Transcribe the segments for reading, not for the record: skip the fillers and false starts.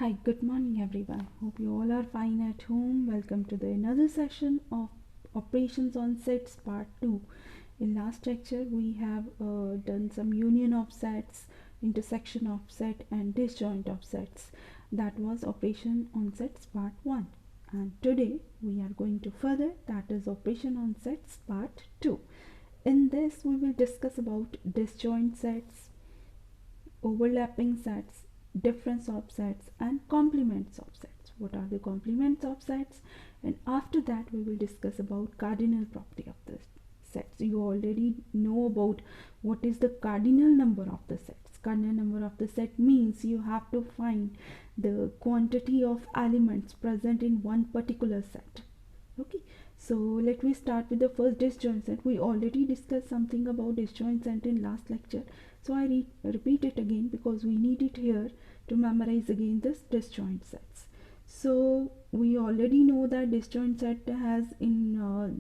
Hi, good morning everyone. Hope you all are fine at home. Welcome to the another session of operations on sets part 2. In last lecture we have done some union of sets, intersection of set and disjoint of sets. That was operation on sets part 1. And today we are going to further, that is operation on sets part 2. In this we will discuss about disjoint sets, overlapping sets, difference of sets and complements of sets. What are the complements of sets? And after that we will discuss about cardinal property of the sets. You already know about what is the cardinal number of the sets. Cardinal number of the set means you have to find the quantity of elements present in one particular set. Okay, so let me start with the first disjoint set. We already discussed something about disjoint set in last lecture, so I repeat it again because we need it here to memorize again this disjoint sets. So we already know that disjoint set has in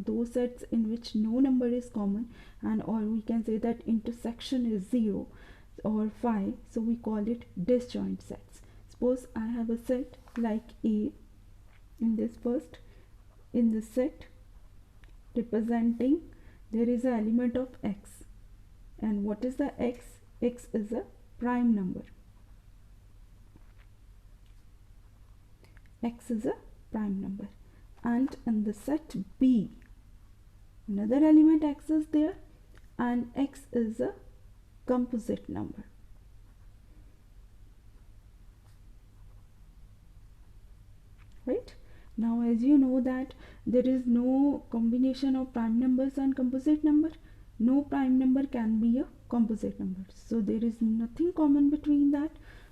those sets in which no number is common, and or we can say that intersection is 0 or 5, so we call it disjoint sets. Suppose I have a set like A. In this set representing, there is an element of x, and what is the x? X is a prime number. X is a prime number. And in the set B, another element x is there, and x is a composite number. Right? Now as you know that there is no combination of prime numbers and composite number. No prime number can be a composite number, so there is nothing common between that.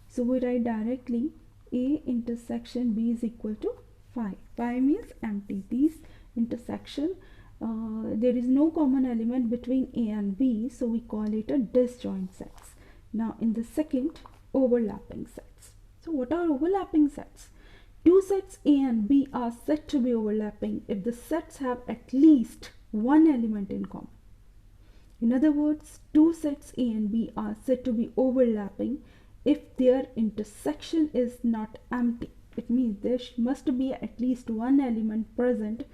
So we write directly A intersection B is equal to 5. 5 means empty. These intersection, there is no common element between A and B, so we call it a disjoint sets. Now in the second, overlapping sets. So what are overlapping sets? Two sets A and B are said to be overlapping if the sets have at least one element in common. In other words, two sets A and B are said to be overlapping if their intersection is not empty. It means there must be at least one element present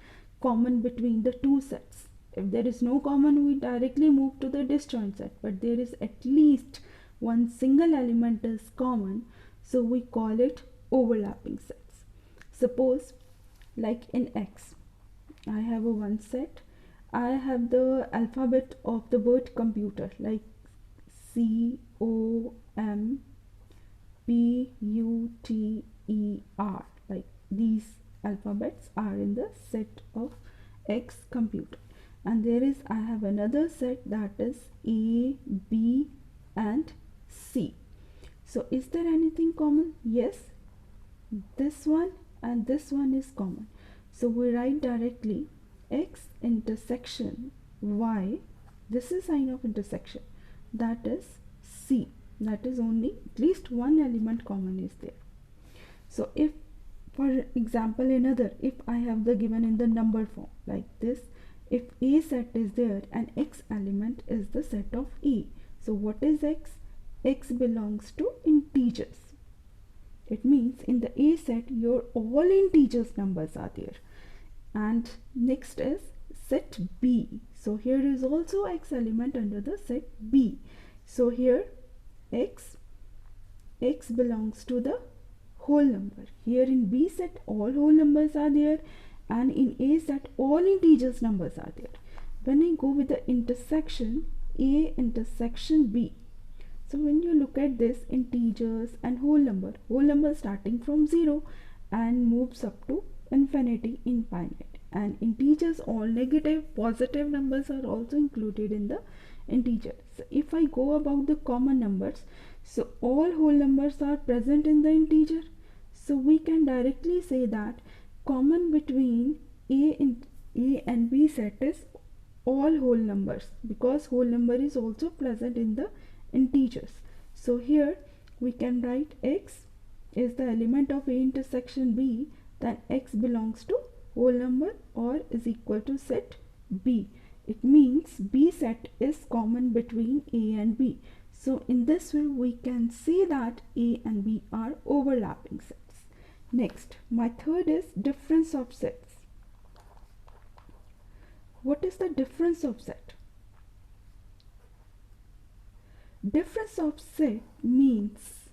common between the two sets. If there is no common, we directly move to the disjoint set, but there is at least one single element is common, so we call it overlapping sets. Suppose like in X, I have a one set. I have the alphabet of the word computer like COMPUTER, like these alphabets are in the set of X computer. And there is, I have another set that is A, B and C. So is there anything common? Yes, this one and this one is common, so we write directly X intersection Y. This is sign of intersection, that is C. That is only at least one element common is there. So if, for example, another, if I have the given in the number form like this, if A set is there and X element is the set of A, so what is X? X belongs to integers. It means in the A set your all integers numbers are there. And next is set B. So here is also X element under the set B. So here X belongs to the whole number. Here in B set all whole numbers are there, and in A set all integers numbers are there. When I go with the intersection A intersection B, so when you look at this, integers and whole number starting from 0 and moves up to infinity, infinite, and integers, all negative, positive numbers are also included in the integer. So if I go about the common numbers, so all whole numbers are present in the integer, so we can directly say that common between A and B set is all whole numbers, because whole number is also present in the integers. So here we can write X is the element of A intersection B, then X belongs to whole number or is equal to set B. It means B set is common between A and B. So in this way we can say that A and B are overlapping sets. Next, my third is difference of sets. What is the difference of set? Difference of set means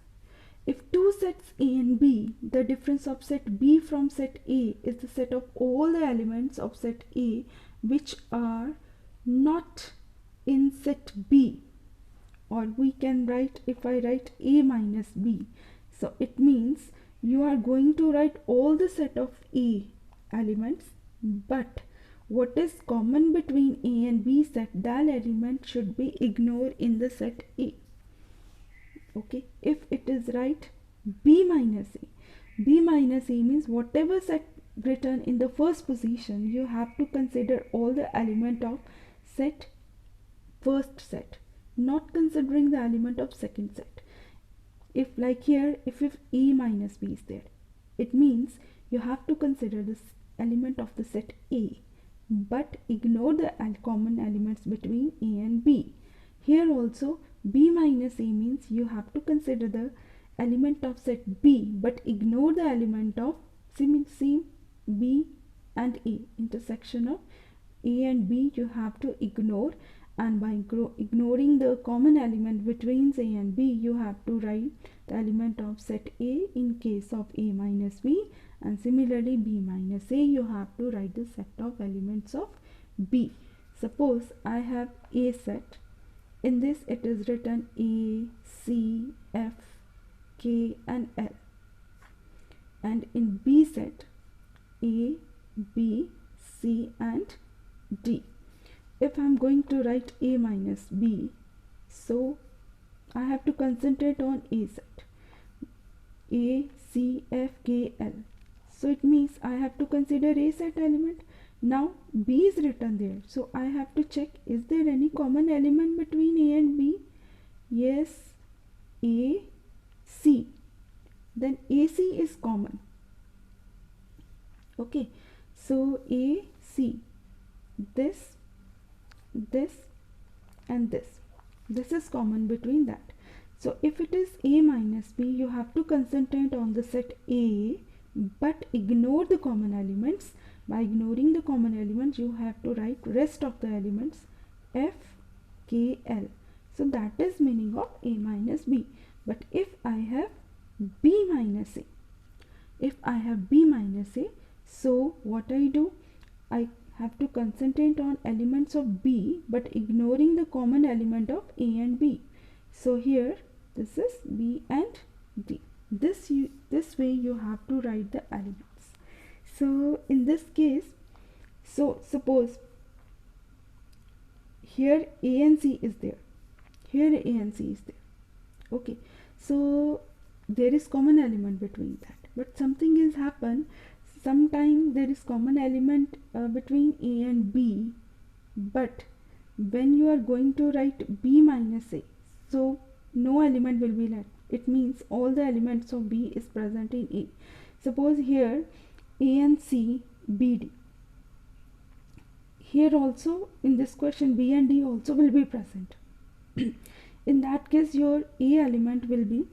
if two sets A and B, the difference of set B from set A is the set of all the elements of set A which are not in set B. Or we can write, if I write A minus B, so it means you are going to write all the set of A elements, but what is common between A and B set, that element should be ignored in the set A. Okay, if it is right B minus A means whatever set written in the first position, you have to consider all the element of set first set, not considering the element of second set. If like here, if A minus B is there, it means you have to consider this element of the set A, but ignore the common elements between A and B. Here also B minus A means you have to consider the element of set B, but ignore the element of same B and A. Intersection of A and B you have to ignore, and by ignoring the common element between A and B, you have to write the element of set A in case of A minus B, and similarly B minus A you have to write the set of elements of B. Suppose I have A set. In this it is written A, C, F, K and L, and in B set A, B, C and D. If I am going to write A minus B, so I have to concentrate on A set, A, C, F, K, L. So it means I have to consider A set element. Now B is written there, so I have to check, is there any common element between A and B? Yes, A, C. Then AC is common. Okay, so A, C, this and this is common between that. So if it is A minus B, you have to concentrate on the set A but ignore the common elements. By ignoring the common elements, you have to write rest of the elements F, K, L. So that is meaning of A minus B. But if I have B minus A, so what I do, I have to concentrate on elements of B but ignoring the common element of A and B. So here this is B and D. This way you have to write the elements. So in this case, so suppose here A and C is there, here A and C is there. Okay, so there is common element between that, but something has happened. Sometimes there is common element between A and B, but when you are going to write B minus A, so no element will be left. It means all the elements of B is present in A. Suppose here A and C, B, D. Here also in this question B and D also will be present. In that case your A element will be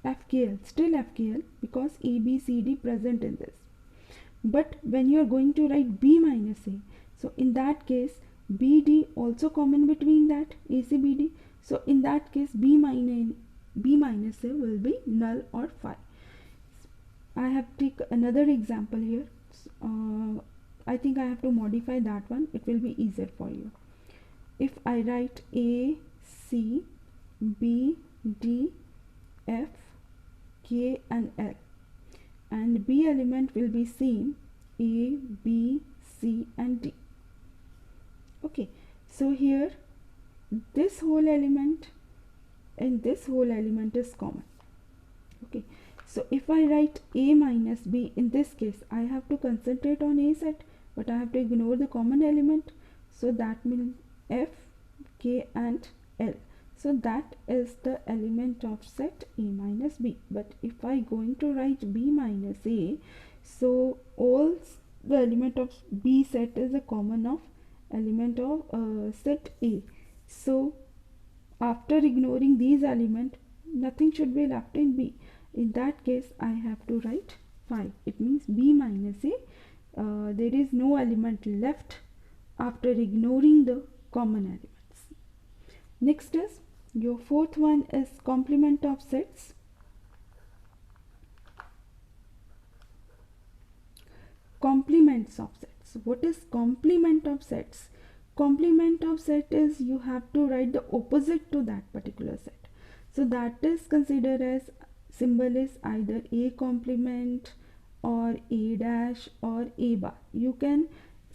FKL, still FKL, because A, B, C, D present in this. But when you are going to write B minus A, so in that case B, D also common between that, A, C, B, D. So in that case B minus A will be null or phi. I have take another example here. I think I have to modify that one. It will be easier for you. If I write A, C, B, D, F, K and L, and B element will be same, A, B, C and D. Okay, so here this whole element and this whole element is common. Okay, so if I write A minus B, in this case I have to concentrate on A set, but I have to ignore the common element. So that means F, K and L. So that is the element of set A minus B. But if I going to write B minus A, so all the element of B set is a common of element of set A. So after ignoring these elements, nothing should be left in B. in that case I have to write 5. It means B minus A, there is no element left after ignoring the common elements. Next is your fourth one is complement of sets. Complements of sets. What is complement of sets? Complement of set is you have to write the opposite to that particular set. So that is considered as symbol is either A complement or A dash or A bar. You can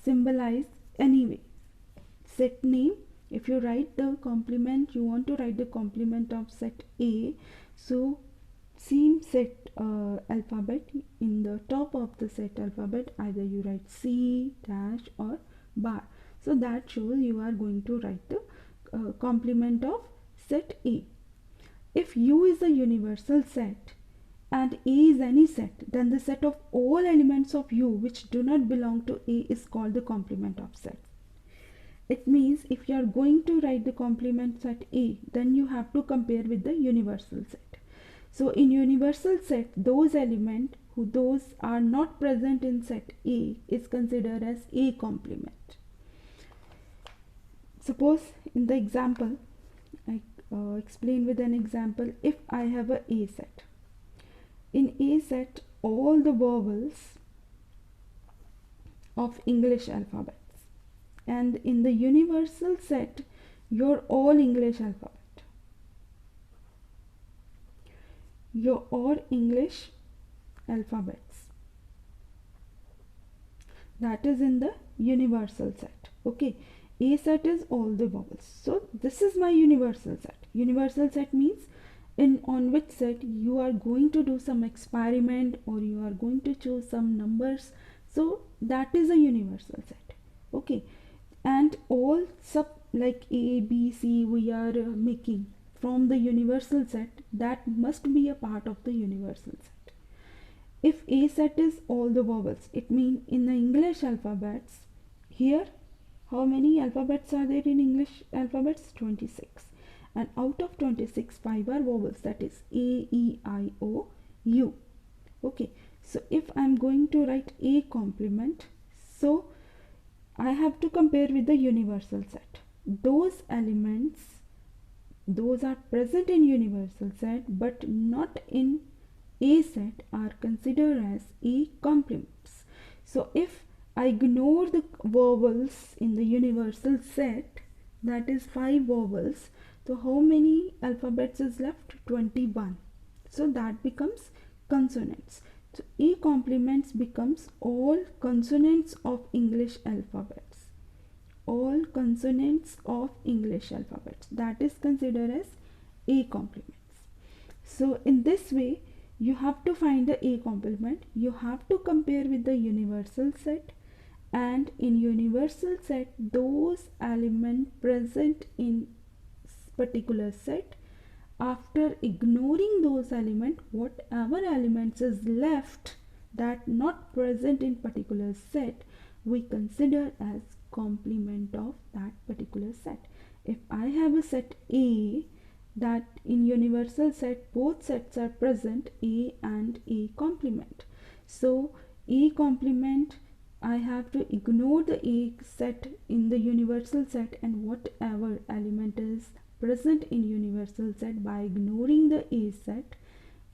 symbolize anyway. Set name, if you write the complement, you want to write the complement of set A, so same set alphabet, in the top of the set alphabet either you write C dash or bar. So that shows you are going to write the complement of set A. If U is a universal set and A is any set, then the set of all elements of U which do not belong to A is called the complement of set. It means if you are going to write the complement set A, then you have to compare with the universal set. So in universal set, those elements those are not present in set A is considered as A complement. Suppose in the example, I explain with an example. If I have a A set, in A set all the vowels of English alphabets, and in the universal set your all English alphabet, your all English alphabets, that is in the universal set. Okay, A set is all the vowels, so this is my universal set. Universal set means on which set you are going to do some experiment or you are going to choose some numbers, so that is a universal set. Okay, and all sub like A, B, C we are making from the universal set, that must be a part of the universal set. If A set is all the vowels, it means in the English alphabets, here how many alphabets are there in English alphabets? 26, and out of 26 5 are vowels, that is A, E, I, O, U. Okay, so if I am going to write A complement, so I have to compare with the universal set. Those elements, those are present in universal set but not in A set, are considered as A complements. So if I ignore the vowels in the universal set, that is 5 vowels, so how many alphabets is left? 21. So that becomes consonants. So A complements becomes all consonants of English alphabets. All consonants of English alphabets. That is considered as A complements. So in this way, you have to find the A complement. You have to compare with the universal set, and in universal set, those elements present in particular set, after ignoring those elements, whatever elements is left that not present in particular set, we consider as complement of that particular set. If I have a set A, that in universal set both sets are present, A and A complement. So A complement, I have to ignore the A set in the universal set, and whatever element is present in universal set, by ignoring the A set,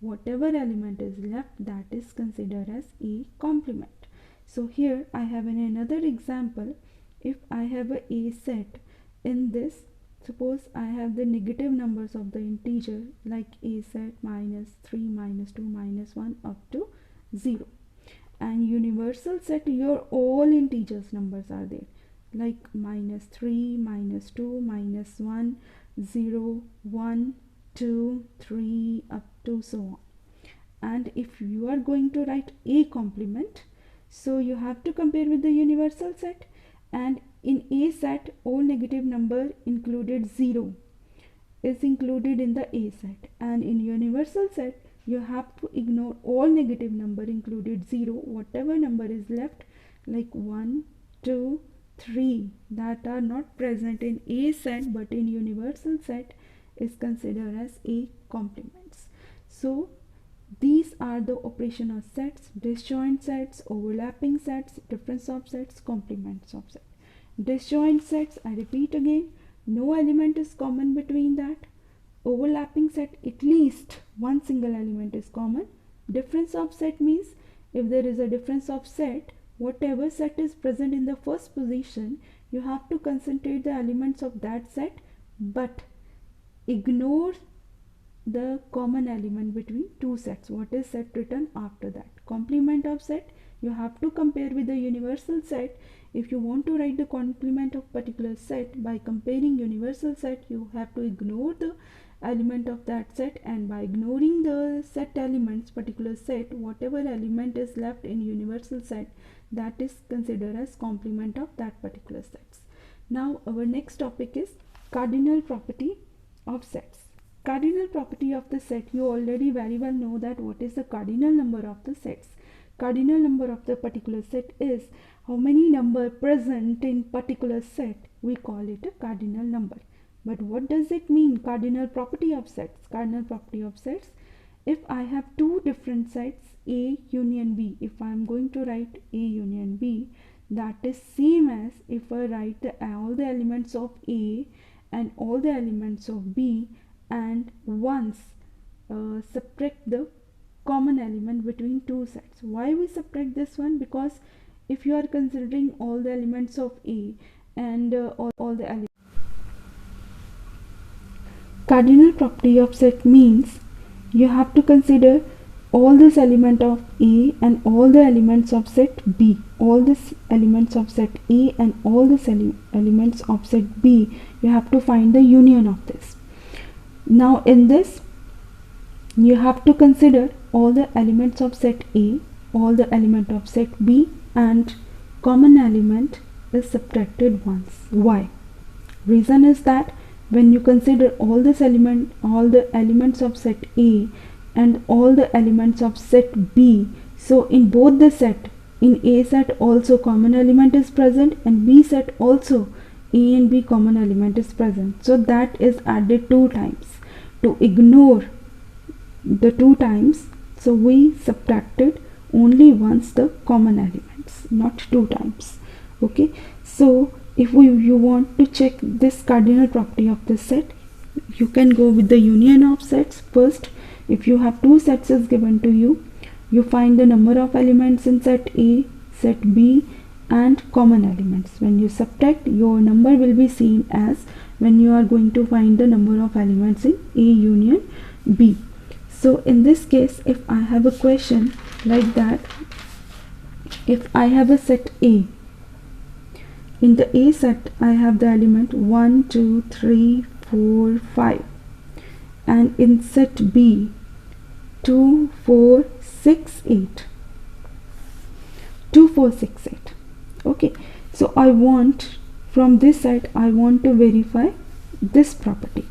whatever element is left, that is considered as A complement. So here I have another example. If I have a A set, in this, suppose I have the negative numbers of the integer like A set minus 3, minus 2, minus 1 up to 0, and universal set your all integers numbers are there like minus 3, minus 2, minus 1, 0, 1, 2, 3 up to so on. And if you are going to write A complement, so you have to compare with the universal set, and in A set all negative number included 0 is included in the A set, and in universal set you have to ignore all negative number included 0, whatever number is left like 1, 2, 3 that are not present in A set but in universal set is considered as A complements. So are the operation of sets, disjoint sets, overlapping sets, difference of sets, complements of sets. Disjoint sets, I repeat again, no element is common between that. Overlapping set, at least one single element is common. Difference of set means if there is a difference of set, whatever set is present in the first position, you have to concentrate the elements of that set but ignore the common element between two sets. What is set written after that? Complement of set, you have to compare with the universal set. If you want to write the complement of particular set by comparing universal set, you have to ignore the element of that set, and by ignoring the set elements, particular set, whatever element is left in universal set, that is considered as complement of that particular sets. Now our next topic is cardinal property of sets. Cardinal property of the set, you already very well know that what is the cardinal number of the sets. Cardinal number of the particular set is how many number present in particular set, we call it a cardinal number. But what does it mean, cardinal property of sets? Cardinal property of sets, if I have two different sets A union B, if I am going to write A union B, that is same as if I write all the elements of A and all the elements of B and once subtract the common element between two sets. Why we subtract this one? Because if you are considering all the elements of A and all the elements, cardinal property of set means you have to consider all this element of A and all the elements of set B. All this elements of set A and all this elements of set B, you have to find the union of this. Now in this, you have to consider all the elements of set A, all the element of set B, and common element is subtracted once. Why? Reason is that when you consider all the elements of set A and all the elements of set B, so in both the set, in A set also common element is present and B set also A and B common element is present. So that is added 2 times. To ignore the 2 times, so we subtracted only once the common elements, not 2 times. Okay, so if you want to check this cardinal property of this set, you can go with the union of sets. First, if you have 2 sets is given to you, you find the number of elements in set A, set B and common elements. When you subtract, your number will be same as when you are going to find the number of elements in A union B. So in this case, if I have a question like that, if I have a set A, in the A set I have the element 1, 2, 3, 4, 5, and in set B 2, 4, 6, 8. 2, 4, 6, 8. Okay, so I want from this set I want to verify this property.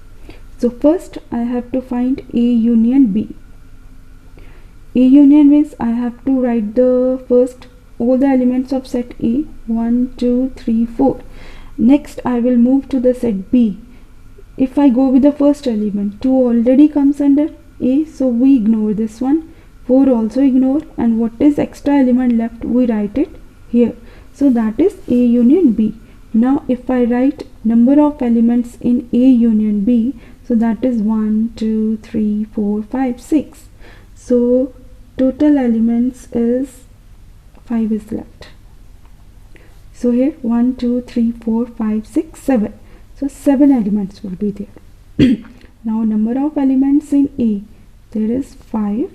So first I have to find A union B. A union means I have to write the first all the elements of set A, 1, 2, 3, 4. Next I will move to the set B. If I go with the first element, 2 already comes under A, so we ignore this one. 4 also ignore, and what is extra element left, we write it here. So that is A union B. Now if I write number of elements in A union B, so that is 1, 2, 3, 4, 5, 6. So total elements is 5 is left. So here 1, 2, 3, 4, 5, 6, 7. So 7 elements will be there. Now number of elements in A, there is 5,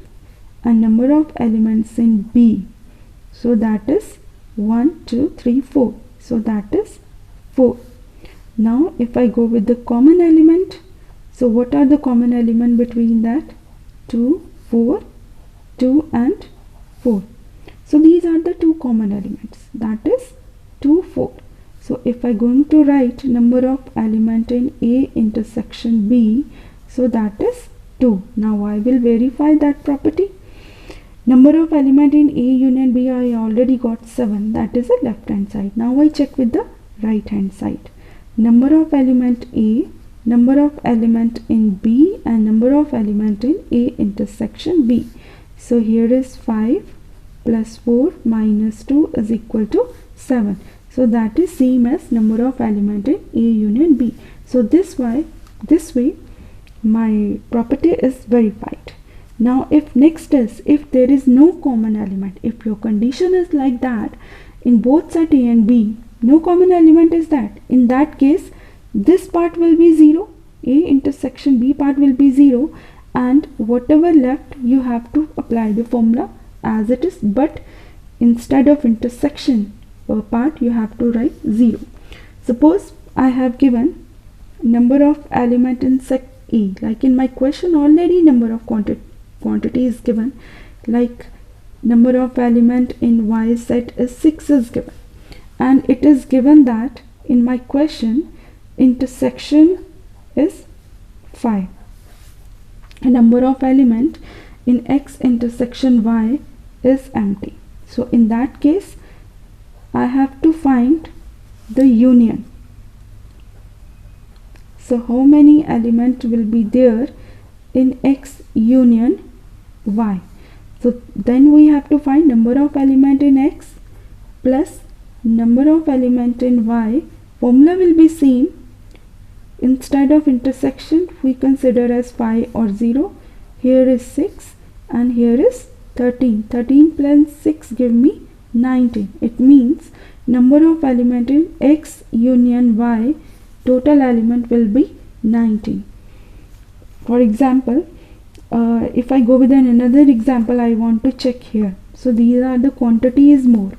and number of elements in B, so that is 1, 2, 3, 4. So that is 4. Now if I go with the common element, so what are the common element between that? 2, 4, 2 and 4. So these are the 2 common elements, that is 2, 4. So if I going to write number of element in A intersection B, so that is 2. Now I will verify that property. Number of element in A union B, I already got 7, that is the left hand side. Now I check with the right hand side. Number of element A, number of element in B, and number of element in A intersection B. So here is 5 plus 4 minus 2 is equal to 7. So that is same as number of element in A union B. So this way my property is verified. Now if next is, if there is no common element, if your condition is like that, in both set A and B, no common element is that, in that case this part will be 0, A intersection B part will be 0, and whatever left you have to apply the formula as it is, but instead of intersection part you have to write 0. Suppose I have given number of element in set A, like in my question already number of quantity is given, like number of element in Y set is 6 is given, and it is given that in my question intersection is 5. A number of element in X intersection Y is empty. So in that case I have to find the union. So how many element will be there in X union Y? So then we have to find number of element in X plus number of element in Y. Formula will be same. Instead of intersection we consider as 5 or 0. Here is 6 and here is 13. 13 plus 6 give me 19. It means number of element in X union Y, total element will be 19. For example, if I go with another example, I want to check here. So these are the quantity is more.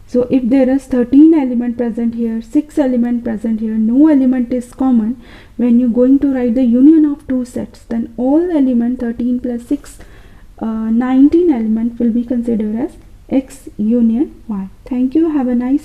So if there is 13 element present here, 6 element present here, no element is common, when you going to write the union of two sets, then all element 13 plus 6 19 element will be considered as X union Y. Thank you. Have a nice